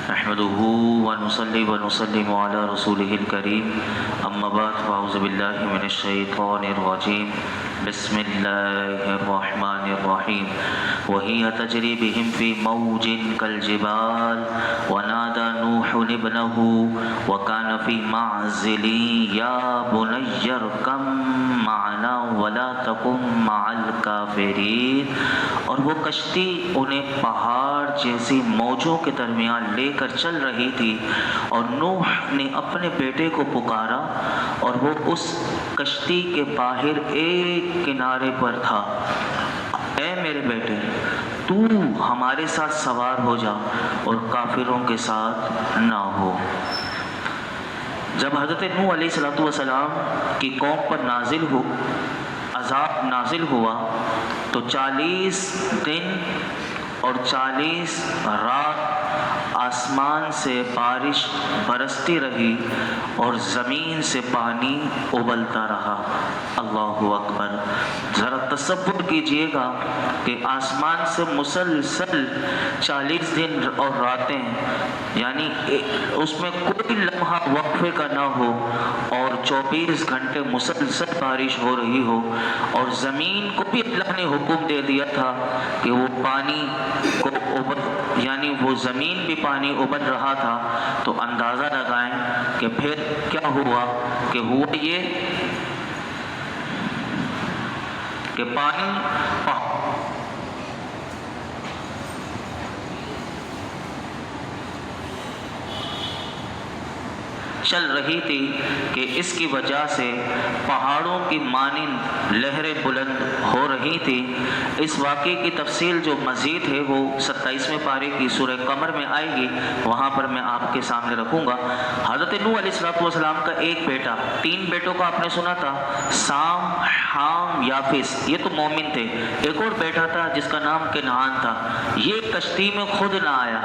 نحمده ونصلي ونسلم على رسوله الكريم اما بعد فاعوذ بالله من الشيطان الرجيم بسم الله الرحمن الرحيم وهي تجري بهم في موج كالجبال ونادى نوح ابنه وكان في معزل يا بني اركب معنا ولا تكن مع الكافرين۔ اور وہ کشتی انہیں پہاڑ جیسی موجوں کے درمیان لے کر چل رہی تھی، اور نوح نے اپنے بیٹے کو پکارا اور وہ اس کشتی کے باہر ایک کنارے پر تھا۔ اے میرے بیٹے، تو ہمارے ساتھ سوار ہو جا اور کافروں کے ساتھ نہ ہو۔ جب حضرت نوح علیہ السلام کی قوم پر عذاب نازل ہوا تو 40 دن اور 40 رات آسمان سے بارش برستی رہی اور زمین سے پانی ابلتا رہا۔ اللہ اکبر! ذرا تصور کیجئے گا کہ آسمان سے مسلسل 40 دن اور راتیں، یعنی اس میں کوئی لمحہ وقفے کا نہ ہو، اور 24 گھنٹے مسلسل بارش ہو رہی ہو، اور زمین کو بھی اللہ نے حکم دے دیا تھا کہ وہ پانی کو یعنی وہ زمین بھی پانی ابل رہا تھا، تو اندازہ لگائیں کہ پھر کیا ہوا کہ ہوا یہ کہ پانی چل رہی تھی کہ اس کی وجہ سے پہاڑوں کی مانند لہریں بلند ہو رہی تھی۔ اس واقعے کی تفصیل جو مزید ہے وہ 27ویں پارے کی سورہ قمر میں آئے گی، وہاں پر میں آپ کے سامنے رکھوں گا۔ حضرت نوح علیہ السلام کا ایک بیٹا، 3 بیٹوں کا آپ نے سنا تھا، سام، حام، یافس، یہ تو مومن تھے۔ ایک اور بیٹا تھا جس کا نام کنعان تھا، یہ کشتی میں خود نہ آیا۔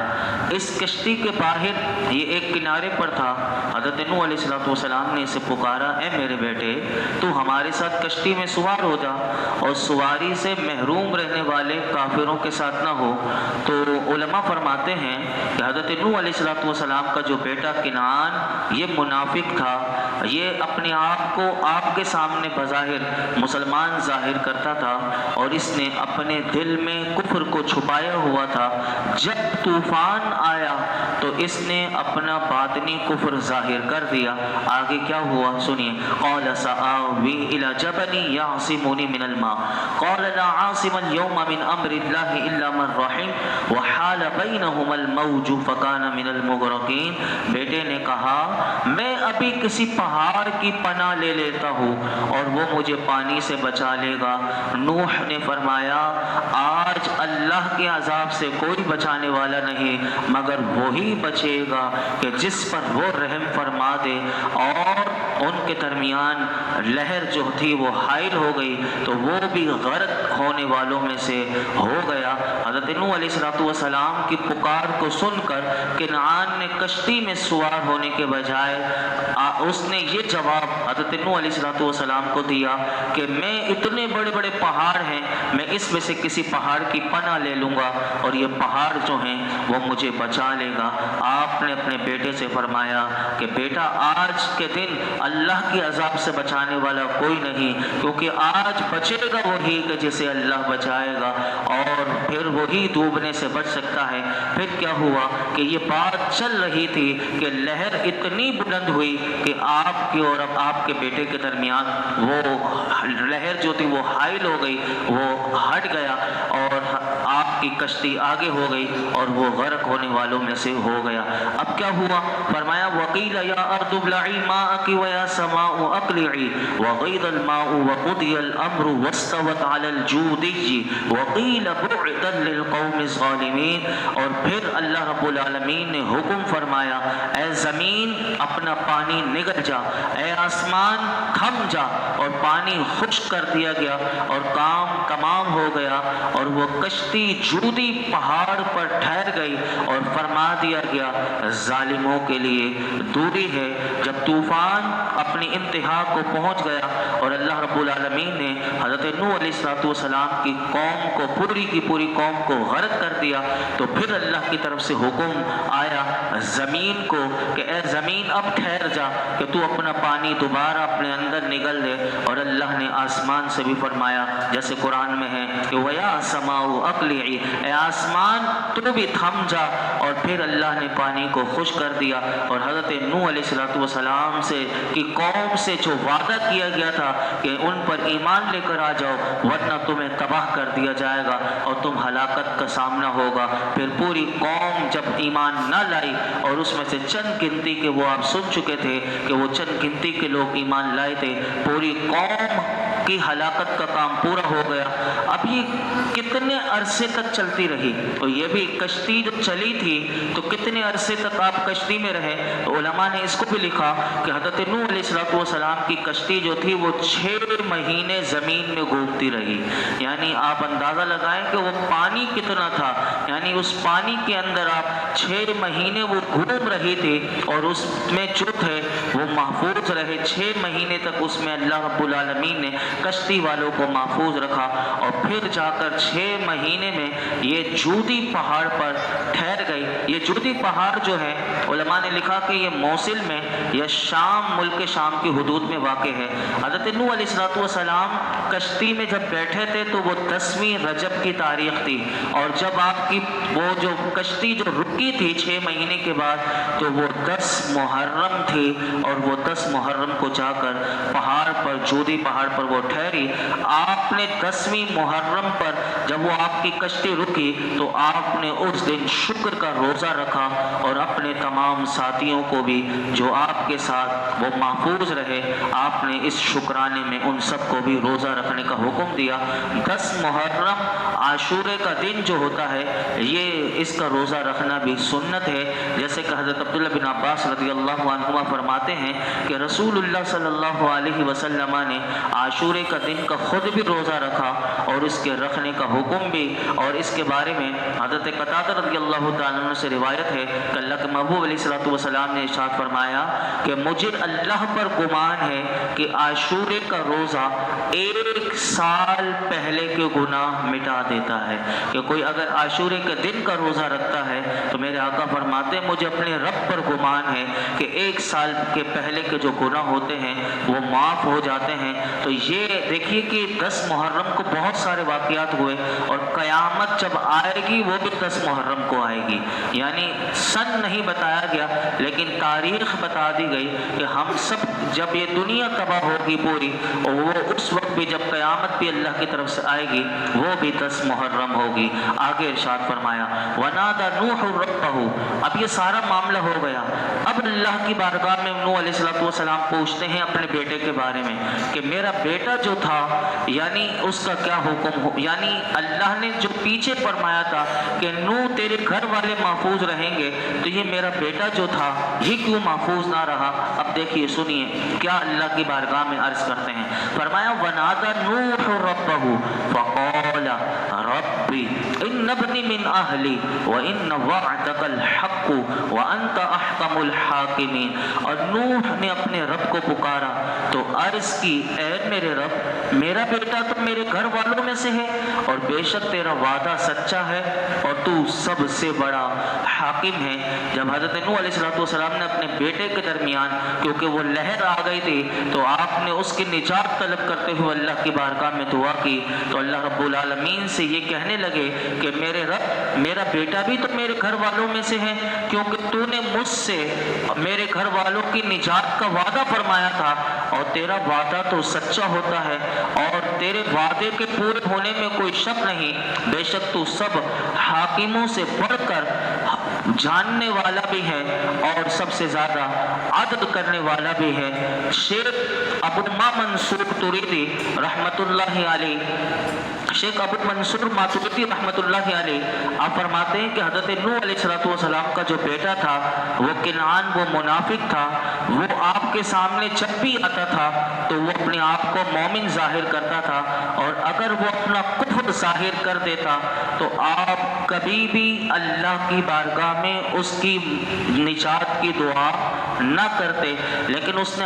اس کشتی کے باہر یہ ایک کنارے پر تھا۔ حضرت نوح علیہ السلام نے اسے پکارا، اے میرے بیٹے، تو ہمارے ساتھ کشتی میں سوار ہو جا اور سواری سے محروم رہنے والے کافروں کے ساتھ نہ ہو۔ تو علماء فرماتے ہیں کہ حضرت نوح علیہ السلام کا جو بیٹا کنعان یہ منافق تھا، یہ اپنے آپ کو آپ کے سامنے بظاہر مسلمان ظاہر کرتا تھا، اور اس نے اپنے دل میں کفر کو چھپایا ہوا تھا۔ جب طوفان آیا تو اس نے اپنا باطنی کفر ظاہر کر دیا۔ آگے کیا ہوا سنیے، قال سآوی الی جبل یعصمنی من الماء قال لا عاصم اليوم من امر اللہ الا من رحم وحال بینہما الموج فکان من المغرقین۔ بیٹے نے کہا، میں ابھی کسی پہاڑ کی پناہ لے لیتا ہوں اور وہ مجھے پانی سے بچا لے گا۔ نوح نے فرمایا، آج اللہ کے عذاب سے کوئی بچانے والا نہیں مگر وہی بچے گا کہ جس پر وہ رحم فرما دے۔ اور ان کے درمیان لہر جو تھی وہ حائل ہو گئی تو وہ بھی غرق ہونے والوں میں سے ہو گیا۔ حضرت نوح علیہ السلام کی پکار کو سن کر کنعان نے کشتی میں سوار ہونے کے بجائے اس نے یہ جواب حضرت نوح علیہ السلام کو دیا کہ میں اتنے بڑے بڑے پہاڑ ہیں، میں اس میں سے کسی پہاڑ کی پناہ لے لوں گا اور یہ پہاڑ جو ہیں وہ مجھے بچا لے گا۔ آپ نے اپنے بیٹے سے فرمایا کہ بیٹا، آج کے دن اللہ کی عذاب سے بچانے والا کوئی نہیں، کیونکہ آج بچے گا وہی کہ جسے اللہ بچائے گا، اور پھر وہی ڈوبنے سے بچ سکتا ہے۔ پھر کیا ہوا کہ یہ بات چل رہی تھی کہ لہر اتنی بلند ہوئی کہ آپ کے اور آپ کے بیٹے کے درمیان وہ لہر جو تھی وہ حائل ہو گئی، وہ ہٹ گیا، اور آپ کی کشتی آگے ہو گئی اور وہ غرق ہونے والوں میں سے ہو گیا۔ اب کیا ہوا؟ فرمایا، وَقِيلَ يَا أَرْضُ ابْلَعِي مَاءَكِ وَيَا سَمَاءُ أَقْلِعِي وَغِيضَ الْمَاءُ وَقُضِيَ الْأَمْرُ وَاسْتَوَتْ عَلَى الْجُودِيِّ وَقِيلَ بُعْدًا لِلْقَوْمِ الظَّالِمِينَ۔ اور پھر اللہ رب العالمین نے حکم فرمایا، اے زمین اپنا پانی نگل جا، اے آسمان تھم جا، اور پانی خشک کر دیا گیا اور کام تمام ہو گیا، اور وہ کشتی جودی پہاڑ پر ٹھہر گئی، اور فرما دیا گیا ظالموں کے لیے دوری ہے۔ جب طوفان اپنی انتہا کو پہنچ گیا اور اللہ رب العالمین نے حضرت نوح علیہ السلام کی قوم کو، پوری کی پوری قوم کو غرق کر دیا، تو پھر اللہ کی طرف سے حکم آیا زمین کو کہ اے زمین اب ٹھہر جا کہ تو اپنا پانی دوبارہ اپنے اندر نگل دے، اور اللہ نے آسمان سے بھی فرمایا جیسے قرآن میں ہے کہ وَيَا سَمَاءُ أَقْلِعِي، اے آسمان تو بھی تھم جا، اور پھر اللہ نے پانی کو خشک کر دیا۔ اور حضرت نوح علیہ السلام سے کی قوم سے جو وعدہ کیا گیا تھا کہ ان پر ایمان لے کر آ جاؤ ورنہ تمہیں تباہ کر دیا جائے گا اور تم ہلاکت کا سامنا ہوگا، پھر پوری قوم جب ایمان نہ لائی اور اس میں سے چند گنتی کے وہ آپ سن چکے تھے کہ وہ چند گنتی کے لوگ ایمان لائے تھے، پوری قوم کی ہلاکت کا کام پورا ہو گیا۔ اب یہ کتنے عرصے تک چلتی رہی؟ تو یہ بھی کشتی جو چلی تھی تو کتنے عرصے تک آپ کشتی میں رہے؟ تو علماء نے اس کو بھی لکھا کہ حضرت نوح علیہ السلام کی کشتی جو تھی وہ 6 مہینے زمین میں گھومتی رہی، یعنی آپ اندازہ لگائیں کہ وہ پانی کتنا تھا، یعنی اس پانی کے اندر آپ 6 مہینے وہ گھوم رہی تھی اور اس میں جو تھے وہ محفوظ رہے۔ 6 مہینے تک اس میں اللہ رب العالمین نے کشتی والوں کو محفوظ رکھا، اور پھر جا کر 6 مہینے میں یہ جودی پہاڑ پر ٹھہر گئی۔ یہ جودی پہاڑ جو ہے علماء نے لکھا کہ یہ موصل میں یا شام، ملک شام کی حدود میں واقع ہے۔ حضرت نوح علیہ السلام کشتی میں جب بیٹھے تھے تو وہ 10ویں رجب کی تاریخ تھی، اور جب آپ کی وہ جو کشتی جو رکی تھی 6 مہینے کے بعد تو وہ 10 محرم تھی، اور وہ 10 محرم کو جا کر پہاڑ پر، جودی پہاڑ پر وہ ٹھہری۔ آپ نے 10ویں محرم پر جب وہ آپ کی کشتی رکی تو آپ نے اس دن شکر کا روزہ رکھا، اور اپنے تمام ساتھیوں کو بھی جو آپ کے ساتھ وہ محفوظ رہے، آپ نے اس شکرانے میں ان سب کو بھی روزہ رکھنے کا حکم دیا۔ 10 محرم عاشورے کا دن جو ہوتا ہے یہ اس کا روزہ رکھنا بھی سنت ہے، جیسے کہ حضرت عبداللہ بن عباس رضی اللہ عنہما فرماتے ہیں کہ رسول اللہ صلی اللہ علیہ وسلم نے عاشورے کا دن کا خود بھی روزہ رکھا اور اس کے رکھنے کا حکم بھی، اور اس کے بارے میں حضرت قتادہ رضی اللہ تعالیٰ عنہ سے روایت ہے کہ اللہ کے محبوب علیہ السلام نے ارشاد فرمایا کہ مجھے اللہ پر گمان ہے کہ عاشورے کا روزہ 1 سال پہلے کے گناہ مٹا دیتا ہے، کہ کوئی اگر عاشورے کے دن کا روزہ رکھتا ہے تو میرے آقا فرماتے ہیں مجھے اپنے رب پر گمان ہے کہ 1 سال کے پہلے کے جو گناہ ہوتے ہیں وہ معاف ہو جاتے ہیں۔ تو یہ دیکھیے کہ 10 محرم کو بہت سارے واقعات ہوئے، اور قیامت جب آئے گی وہ بھی 10 محرم کو آئے گی، یعنی سن نہیں بتایا گیا لیکن تاریخ بتا دی گئی کہ ہم سب جب یہ دنیا تباہ ہوگی پوری، اور وہ اس وقت بھی جب قیامت بھی اللہ کی طرف سے آئے گی وہ بھی 10 محرم ہوگی۔ آگے ارشاد فرمایا وَنَادَى نُوحٌ رَبَّهُ، اب یہ سارا معاملہ ہو گیا، اب اللہ کی بارگاہ میں نوح علیہ السلام پوچھتے ہیں اپنے بیٹے کے بارے میں کہ میرا بیٹا جو تھا یعنی اس کا کیا حکم ہو، یعنی اللہ نے جو پیچھے فرمایا تھا کہ نوح تیرے گھر والے محفوظ رہیں گے، تو یہ میرا بیٹا جو تھا یہ کیوں محفوظ نہ رہا؟ اب دیکھیے سنیے کیا اللہ کی بارگاہ میں عرض کرتے ہیں۔ فرمایا وَنَادَى نُوحٌ رَبَّهُ فَقَالَ رَبِّ إِنَّ ابْنِي مِنْ أَهْلِي وَإِنَّ وَعْدَكَ الْحَقُّ وَأَنْتَ أَحْكَمُ الْحَاكِمِينَ، اور نوح نے اپنے رب کو پکارا تو عرض کی اے میرے رب، میرا بیٹا تو میرے گھر والوں میں سے ہے، اور بے شک تیرا وعدہ سچا ہے اور تو سب سے بڑا حاکم ہے۔ جب حضرت نوح علیہ السلام نے اپنے بیٹے کے درمیان کیونکہ وہ لہر آ گئی تھی تو آپ نے اس کی نجات طلب کرتے ہوئے اللہ کی بارگاہ میں دعا کی، تو اللہ رب العالمین سے یہ کہنے لگے کہ میرے رب، میرا بیٹا بھی تو میرے گھر والوں میں سے ہے، کیونکہ تو نے مجھ سے میرے گھر والوں کی نجات کا وعدہ فرمایا تھا، اور تیرا وعدہ تو سچا ہوتا ہے اور تیرے وعدے کے پورے ہونے میں کوئی شک نہیں، بے شک تو سب حاکموں سے بڑھ کر جاننے والا بھی ہے اور سب سے زیادہ عدل کرنے والا بھی ہے۔ شیخ ابو منصور توریدی رحمت اللہ علیہ، شیخ ابو منصور ماتوریدی رحمت اللہ علیہ آپ فرماتے ہیں کہ حضرت نوح علیہ السلام کا جو بیٹا تھا وہ کنعان، وہ منافق تھا، وہ آپ کے سامنے جب بھی آتا تھا تو وہ اپنے آپ کو مومن ظاہر کرتا تھا، اور اگر وہ اپنا کفر ظاہر کر دیتا تو آپ کبھی بھی اللہ کی بارگاہ میں اس کی نجات کی دعا نہ کرتے، لیکن اس نے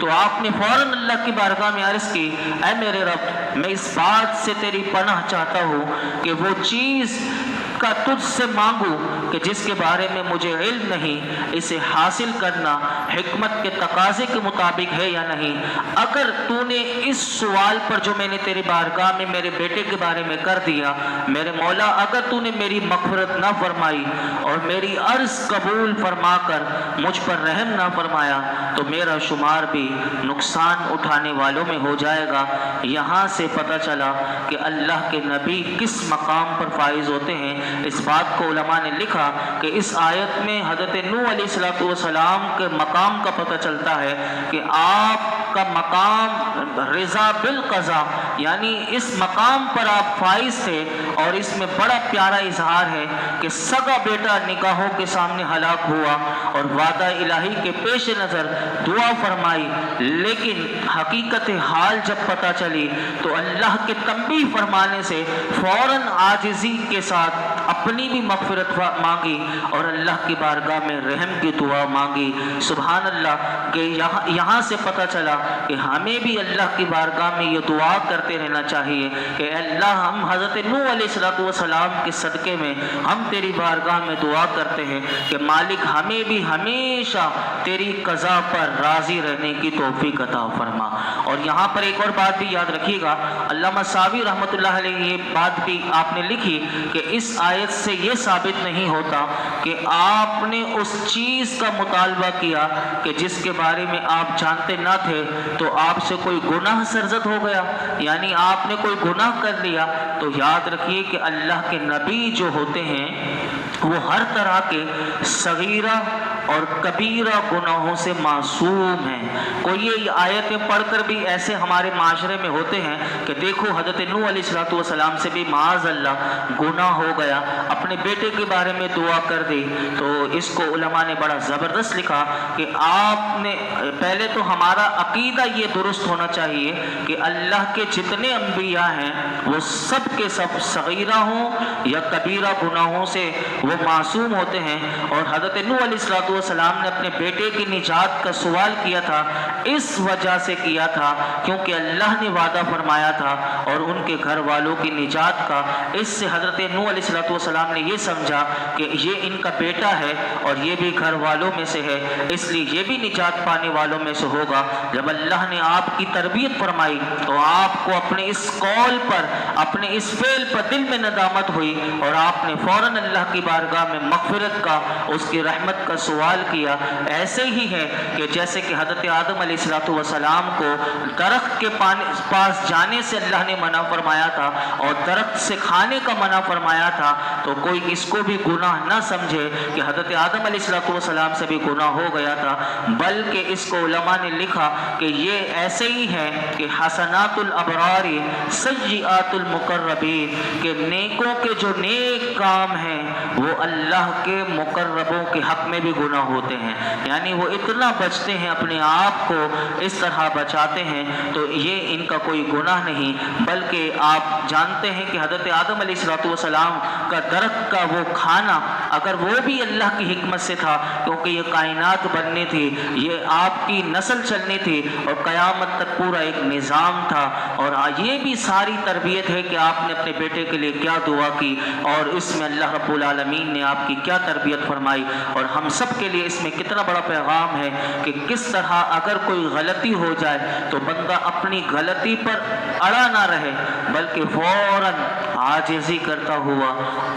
تو آپ نے فوراً اللہ کی بارگاہ میں عرض کی، اے میرے رب، میں اس بات سے تیری پناہ چاہتا ہوں کہ وہ چیز کا تجھ سے مانگوں کہ جس کے بارے میں مجھے علم نہیں، اسے حاصل کرنا حکمت کے تقاضے کے مطابق ہے یا نہیں۔ اگر تو نے اس سوال پر جو میں نے تیری بارگاہ میں میرے بیٹے کے بارے میں کر دیا، میرے مولا، اگر تو نے میری مغفرت نہ فرمائی اور میری عرض قبول فرما کر مجھ پر رحم نہ فرمایا تو میرا شمار بھی نقصان اٹھانے والوں میں ہو جائے گا۔ یہاں سے پتہ چلا کہ اللہ کے نبی کس مقام پر فائز ہوتے ہیں۔ اس بات کو علماء نے لکھا کہ اس آیت میں حضرت نوح علیہ السلام کے مقام کا پتہ چلتا ہے کہ آپ کا مقام رضا بالقضاء، یعنی اس مقام پر آپ فائز تھے۔ اور اس میں بڑا پیارا اظہار ہے کہ سگا بیٹا نگاہوں کے سامنے ہلاک ہوا اور وعدہ الہی کے پیش نظر دعا فرمائی، لیکن حقیقت حال جب پتہ چلی تو اللہ کے تنبیہ فرمانے سے فوراً عاجزی کے ساتھ اپنی بھی مغفرت مانگی اور اللہ کی بارگاہ میں رحم کی دعا مانگی۔ سبحان اللہ، کہ یہاں سے پتہ چلا کہ ہمیں بھی اللہ کی بارگاہ میں یہ دعا کرتے رہنا چاہیے کہ اللہ، ہم حضرت نوح علیہ السلام کے صدقے میں ہم تیری بارگاہ میں دعا کرتے ہیں کہ مالک ہمیں بھی ہمیشہ تیری قضا پر راضی رہنے کی توفیق عطا فرما۔ اور یہاں پر ایک اور بات بھی یاد رکھیے گا، علامہ ساوی رحمۃ اللہ علیہ یہ بات بھی آپ نے لکھی کہ اس آیت سے یہ ثابت نہیں ہوتا کہ آپ نے اس چیز کا مطالبہ کیا کہ جس کے بارے میں آپ جانتے نہ تھے تو آپ سے کوئی گناہ سرزد ہو گیا، یعنی آپ نے کوئی گناہ کر لیا۔ تو یاد رکھیے کہ اللہ کے نبی جو ہوتے ہیں وہ ہر طرح کے صغیرہ اور کبیرہ گناہوں سے معصوم ہیں۔ کوئی یہ آیتیں پڑھ کر بھی ایسے ہمارے معاشرے میں ہوتے ہیں کہ دیکھو حضرت نوح علیہ السلام سے بھی معاذ اللہ گناہ ہو گیا، اپنے بیٹے کے بارے میں دعا کر دی۔ تو اس کو علماء نے بڑا زبردست لکھا کہ آپ نے پہلے تو ہمارا عقیدہ یہ درست ہونا چاہیے کہ اللہ کے جتنے انبیاء ہیں وہ سب کے سب صغیرہ ہوں یا کبیرہ گناہوں سے وہ معصوم ہوتے ہیں۔ اور حضرت نوح علیہ السلام نے اپنے بیٹے کی نجات کا سوال کیا تھا، اس وجہ سے کیا تھا کیونکہ اللہ نے وعدہ فرمایا تھا اور ان کے گھر والوں کی نجات کا۔ اس سے حضرت نوح علیہ السلام نے یہ سمجھا کہ یہ ان کا بیٹا ہے اور یہ بھی گھر والوں میں سے ہے، اس لیے یہ بھی نجات پانے والوں میں سے ہوگا۔ جب اللہ نے آپ کی تربیت فرمائی تو آپ کو اپنے اس قول پر، اپنے اس فعل پر دل میں ندامت ہوئی اور آپ نے فوراً اللہ کی بارگاہ میں مغفرت کا، اس کی رحمت کا سوال کیا۔ ایسے ہی ہے کہ جیسے کہ حضرت آدم علیہ السلام کو درخت کے پاس جانے سے اللہ نے منع فرمایا تھا اور درخت سے کھانے کا منع فرمایا تھا، تو کوئی اس کو بھی گناہ نہ سمجھے کہ حضرت آدم علیہ السلام سے بھی گناہ ہو گیا تھا، بلکہ اس کو علماء نے لکھا کہ یہ ایسے ہی ہے کہ حسنات الابرار سیئات المقربین، کہ نیکوں کے جو نیک کام ہیں وہ اللہ کے مقربوں کے حق میں بھی گناہ ہوتے ہیں، یعنی وہ اتنا بچتے ہیں، اپنے آپ کو اس طرح بچاتے ہیں، تو یہ ان کا کوئی گناہ نہیں۔ بلکہ آپ جانتے ہیں کہ حضرت آدم علیہ السلام کا درخت کا وہ کھانا اگر وہ بھی اللہ کی حکمت سے تھا، کیونکہ یہ کائنات بننی تھی، یہ آپ کی نسل چلنی تھی اور قیامت تک پورا ایک نظام تھا، اور یہ بھی ساری تربیت ہے کہ آپ نے اپنے بیٹے کے لیے کیا دعا کی اور اس میں اللہ رب العالمین نے آپ کی کیا تربیت فرمائی۔ اور ہم سب کے لیے اس میں کتنا بڑا پیغام ہے کہ کس طرح اگر کوئی غلطی ہو جائے تو بندہ اپنی غلطی پر اڑا نہ رہے، بلکہ فوراً عاجزی کرتا ہوا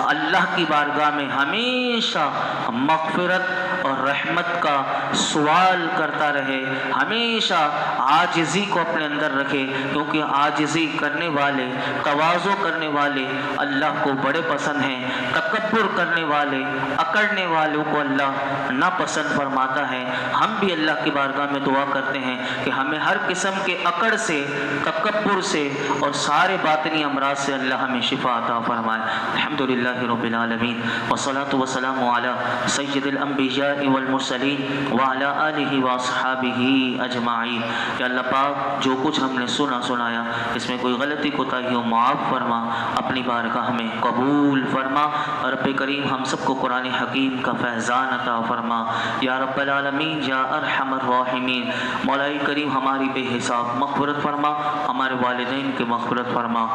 اللہ کی بارگاہ میں ہمیشہ مغفرت اور رحمت کا سوال کرتا رہے، ہمیشہ عاجزی کو اپنے اندر رکھے، کیونکہ عاجزی کرنے والے، تواضع کرنے والے اللہ کو بڑے پسند ہیں، تکبر کرنے والے، اکڑنے والوں کو اللہ ناپسند فرماتا ہے۔ ہم بھی اللہ کی بارگاہ میں دعا کرتے ہیں کہ ہمیں ہر قسم کے اکڑ سے، تکبر سے اور سارے باطنی امراض سے اللہ ہمیں شفا عطا فرمائے۔ الحمدللہ رب العالمین والصلاة والسلام علی سید الانبیاء الانبیاء والمرسلین وعلی آلہ واصحابہ اجمعین۔ کہ اللہ پاک جو کچھ ہم نے سنایا اس میں کوئی غلطی کوتاہی ہو معاف فرما، اپنی بارگاہ میں قبول فرما۔ رب کریم ہم سب کو قرآن حکیم کا فیضان عطا فرما یا رب العالمین یا ارحم الراحمین۔ مولا کریم ہماری بے حساب مغفرت فرما، ہمارے والدین کی مغفرت فرما،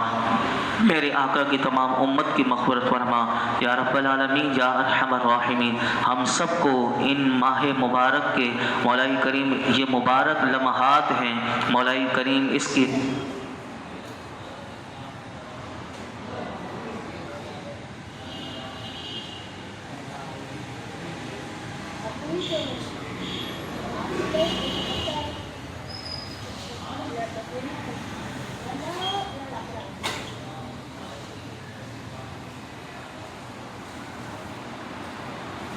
میرے آقا کی تمام امت کی مغفرت فرما یا رب العالمین یا ارحم الراحمین۔ ہم سب کو ان ماہ مبارک کے مولا کریم یہ مبارک لمحات ہیں، مولا کریم اس کی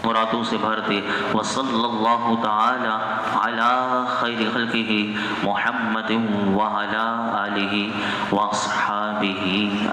مرادوں سے بھر دے۔ وصلی اللہ تعالی علی خیر خلقہ محمد وعلی آلہ واصحابہ اجمعین۔